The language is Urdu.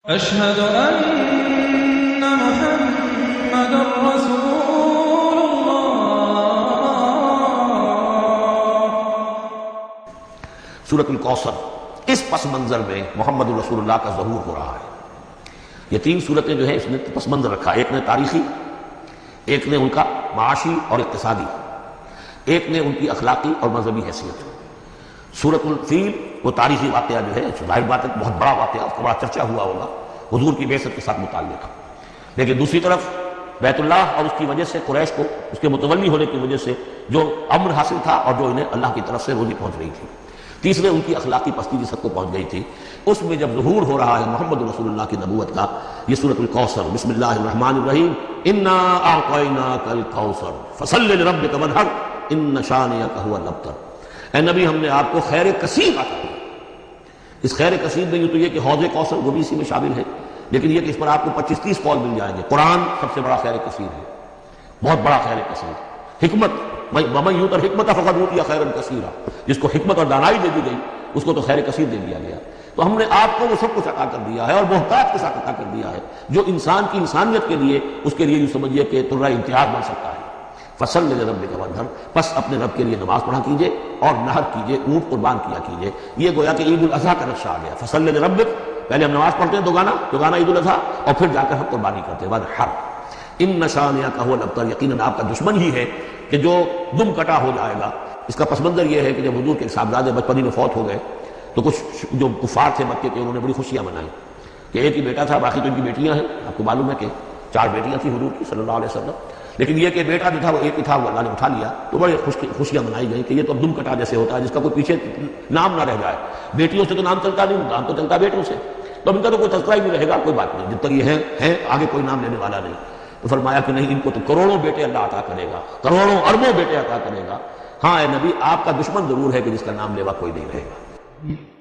أشهد أن محمد رسول الله۔ سورۃ الکوثر، اس پس منظر میں محمد رسول اللہ کا ظہور ہو رہا ہے۔ یہ تین صورتیں جو ہے اس نے پس منظر رکھا، ایک نے تاریخی، ایک نے ان کا معاشی اور اقتصادی، ایک نے ان کی اخلاقی اور مذہبی حیثیت۔ سورۃ الفیل وہ تاریخی واقعہ جو ہے، ظاہر بات ہے بہت بڑا واقعہ، اس کا بڑا چرچا ہوا ہوگا، حضور کی بعثت کے ساتھ متعلق۔ لیکن دوسری طرف بیت اللہ اور اس کی وجہ سے قریش کو اس کے متولی ہونے کی وجہ سے جو امن حاصل تھا اور جو انہیں اللہ کی طرف سے روزی پہنچ رہی تھی۔ تیسرے ان کی اخلاقی پستی جس حد کو پہنچ گئی تھی، اس میں جب ظہور ہو رہا ہے محمد رسول اللہ کی نبوت کا، یہ سورۃ الکوثر، بسم اللہ الرحمن الرحیم، انا اعطیناک الکوثر فصل لربک وانحر ان شانئک هو الابتر۔ اے نبی، ہم نے آپ کو خیر کثیر عطا کی۔ اس خیر کثیر میں یہ تو یہ کہ حوض کوثر وہ بھی اسی میں شامل ہے، لیکن یہ کہ اس پر آپ کو 25-30 قول مل جائیں گے۔ قرآن سب سے بڑا خیر کثیر ہے، بہت بڑا خیر کثیر۔ حکمت، ومن یؤت الحکمۃ فقد اوتی خیرا کثیرا، جس کو حکمت اور دانائی دے دی گئی اس کو تو خیر کثیر دے دیا گیا۔ تو ہم نے آپ کو وہ سب کچھ عطا کر دیا ہے اور محتاط کے ساتھ عطا کر دیا ہے، جو انسان کی انسانیت کے لیے اس کے لیے یوں سمجھیے کہ ترہ امتیاز بن سکتا ہے۔ فصل لربک وانحر، پس اپنے رب کے لیے نماز پڑھا کیجئے اور نحر کیجئے، اونٹ قربان کیا کیجئے۔ یہ گویا کہ عید الاضحیٰ کا نقشہ آ گیا۔ فصل لربک، پہلے ہم نماز پڑھتے ہیں دوگانا عید الاضحیٰ، اور پھر جا کر ہم قربانی کرتے ہیں وانحر ان شانئک هو الابتر، یقیناً آپ کا دشمن ہی ہے کہ جو دم کٹا ہو جائے گا۔ اس کا پس منظر یہ ہے کہ جب حضور کے صاحبزادے بچپن میں فوت ہو گئے تو کچھ جو کفار تھے مکے کے، انہوں نے بڑی خوشیاں منائی کہ ایک ہی بیٹا تھا، باقی تو ان کی بیٹیاں ہیں۔ آپ کو معلوم ہے کہ 4 بیٹیاں تھیں حضور کی صلی اللہ علیہ وسلم، لیکن یہ کہ بیٹا جو تھا وہ ایک ہی تھا، وہ اللہ نے اٹھا لیا۔ تو بڑے خوشیاں منائی گئیں کہ یہ تو اب دم کٹا جیسے ہوتا ہے، جس کا کوئی پیچھے نام نہ رہ جائے۔ بیٹیوں سے تو نام چلتا نہیں، نام تو چلتا بیٹوں سے، تو اب ان کا تو کوئی تذکرہ ہی نہیں رہے گا، کوئی بات نہیں، جب تک یہ ہیں آگے کوئی نام لینے والا نہیں۔ تو فرمایا کہ نہیں، ان کو تو کروڑوں بیٹے اللہ عطا کرے گا، کروڑوں اربوں بیٹے عطا کرے گا۔ ہاں اے نبی، آپ کا دشمن ضرور ہے کہ جس کا نام لیوا کوئی نہیں رہے گا۔